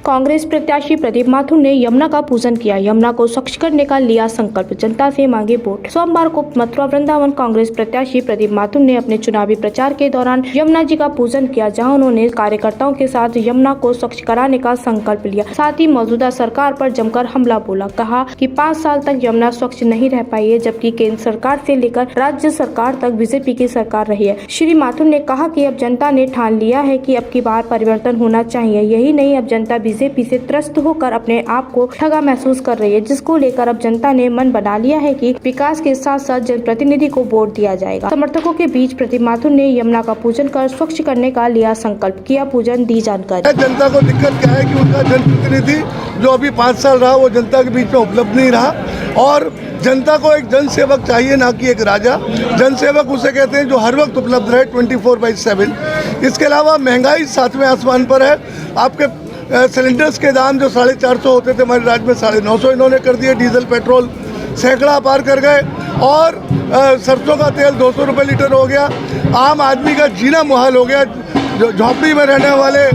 कांग्रेस प्रत्याशी प्रदीप माथुर ने यमुना का पूजन किया। यमुना को स्वच्छ करने का लिया संकल्प, जनता से मांगे वोट। सोमवार को मथुरा वृंदावन कांग्रेस प्रत्याशी प्रदीप माथुर ने अपने चुनावी प्रचार के दौरान यमुना जी का पूजन किया, जहां उन्होंने कार्यकर्ताओं के साथ यमुना को स्वच्छ कराने का संकल्प लिया। साथ ही मौजूदा सरकार पर जमकर हमला बोला। कहा कि 5 साल तक यमुना स्वच्छ नहीं रह पाई है, जबकि केंद्र सरकार से लेकर राज्य सरकार तक बीजेपी की सरकार रही है। श्री माथुर ने कहा कि अब जनता ने ठान लिया है कि अब की बार परिवर्तन होना चाहिए। यही नहीं, अब जनता बीजेपी से त्रस्त होकर अपने आप को ठगा महसूस कर रही है, जिसको लेकर अब जनता ने मन बना लिया है कि विकास के साथ साथ जनप्रतिनिधि को वोट दिया जाएगा। समर्थकों के बीच प्रदीप माथुर ने यमुना का पूजन कर स्वच्छ करने का लिया संकल्प, किया पूजन, दी जानकारी। जनता को दिक्कत क्या है कि उनका जनप्रतिनिधि जो अभी 5 साल रहा वो जनता के बीच में उपलब्ध नहीं रहा, और जनता को एक जनसेवक चाहिए, ना कि एक राजा। जनसेवक उसे कहते हैं जो हर वक्त उपलब्ध रहे 24/7। इसके अलावा महंगाई 7वें आसमान पर है। आपके सिलेंडर्स के दाम जो 450 होते थे हमारे राज्य में 950 इन्होंने कर दिए। डीजल पेट्रोल सैकड़ा पार कर गए, और सरसों का तेल 200 रुपये लीटर हो गया। आम आदमी का जीना मुहाल हो गया। जो झोंपड़ी में रहने वाले,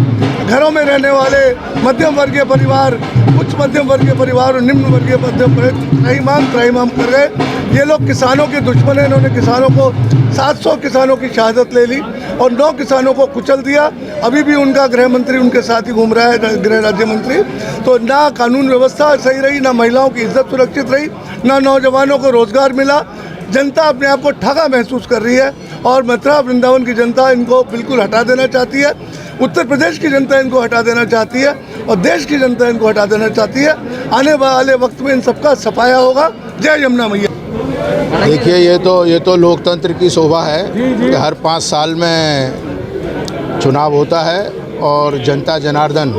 घरों में रहने वाले मध्यम वर्गीय परिवार, उच्च मध्यम वर्गीय परिवार और निम्न वर्गीय मध्यम त्राहिमाम कर गए। ये लोग किसानों के दुश्मन हैं। इन्होंने किसानों को 700 किसानों की शहादत ले ली और 9 किसानों को कुचल दिया। अभी भी उनका गृह मंत्री उनके साथ ही घूम रहा है, गृह राज्य मंत्री। तो ना कानून व्यवस्था सही रही, ना महिलाओं की इज्जत सुरक्षित रही, ना नौजवानों को रोजगार मिला। जनता अपने आप को ठगा महसूस कर रही है, और मथुरा वृंदावन की जनता इनको बिल्कुल हटा देना चाहती है। उत्तर प्रदेश की जनता इनको हटा देना चाहती है, और देश की जनता इनको हटा देना चाहती है। आने वाले वक्त में इन सबका सफाया होगा। जय यमुना मैया। देखिए, ये तो लोकतंत्र की शोभा है कि हर 5 साल में चुनाव होता है, और जनता जनार्दन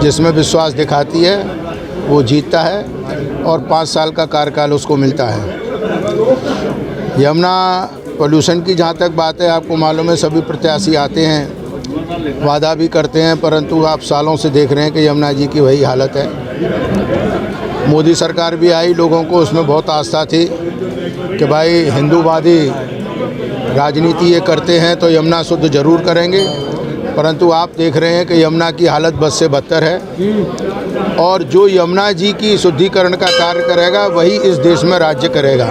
जिसमें विश्वास दिखाती है वो जीतता है, और 5 साल का कार्यकाल उसको मिलता है। यमुना पोल्यूशन की जहाँ तक बात है, आपको मालूम है सभी प्रत्याशी आते हैं, वादा भी करते हैं, परंतु आप सालों से देख रहे हैं कि यमुना जी की वही हालत है। मोदी सरकार भी आई, लोगों को उसमें बहुत आस्था थी कि भाई हिंदूवादी राजनीति ये करते हैं तो यमुना शुद्ध जरूर करेंगे, परंतु आप देख रहे हैं कि यमुना की हालत बद से बदतर है। और जो यमुना जी की शुद्धिकरण का कार्य करेगा वही इस देश में राज्य करेगा।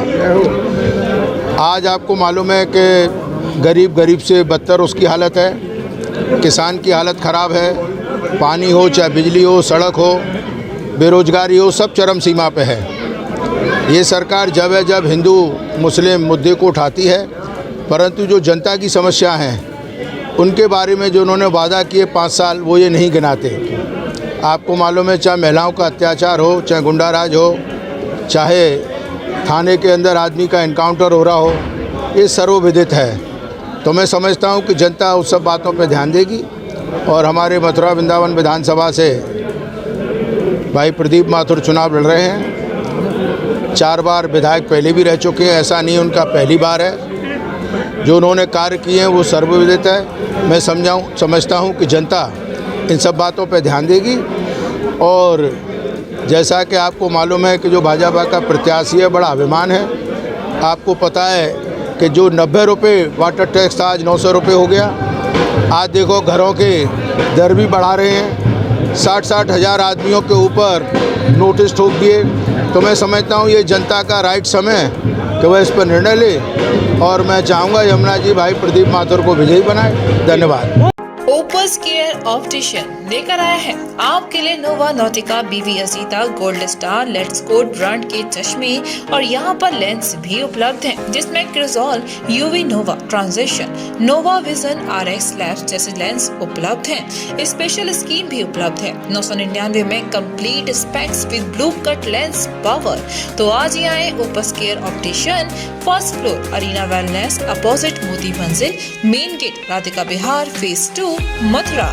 आज आपको मालूम है कि गरीब से बदतर उसकी हालत है, किसान की हालत ख़राब है। पानी हो, चाहे बिजली हो, सड़क हो, बेरोजगारी हो, सब चरम सीमा पे है। ये सरकार जब हिंदू मुस्लिम मुद्दे को उठाती है, परंतु जो जनता की समस्या हैं उनके बारे में जो उन्होंने वादा किए 5 साल, वो ये नहीं गिनाते। आपको मालूम है, चाहे महिलाओं का अत्याचार हो, चाहे गुंडाराज हो, चाहे थाने के अंदर आदमी का एनकाउंटर हो रहा हो, ये सर्वविदित है। तो मैं समझता हूँ कि जनता उस सब बातों पर ध्यान देगी, और हमारे मथुरा वृंदावन विधानसभा से भाई प्रदीप माथुर चुनाव लड़ रहे हैं। 4 बार विधायक पहले भी रह चुके हैं, ऐसा नहीं उनका पहली बार है। जो उन्होंने कार्य किए हैं वो सर्वविदित है। मैं समझता हूँ कि जनता इन सब बातों पर ध्यान देगी। और जैसा कि आपको मालूम है कि जो भाजपा का प्रत्याशी है, बड़ा अभिमान है। आपको पता है कि जो 90 रुपये वाटर टैक्स था, आज 900 रुपये हो गया। आज देखो घरों के दर भी बढ़ा रहे हैं। 60 हज़ार आदमियों के ऊपर नोटिस ठोक दिए। तो मैं समझता हूँ ये जनता का राइट समय कि वह इस पर निर्णय ले, और मैं चाहूँगा यमुना जी भाई प्रदीप माथुर को विजयी बनाए। धन्यवाद। ओपस केयर ऑप्टिशियन लेकर आया है आपके लिए नोवा नॉटिका BV असीता गोल्ड स्टार लेट्स कोड ब्रांड के चश्मे, और यहाँ पर लेंस भी उपलब्ध हैं, जिसमें Crizal, UV Nova transition, Nova vision RX labs जैसे लेंस उपलब्ध हैं। स्पेशल स्कीम भी उपलब्ध है 999 में complete specs with blue cut lens power. तो आज ही आए Opus care optician, 1st floor Arena wellness, opposite Moti Manzil, main gate, Radhika Vihar, phase 2, Mathura.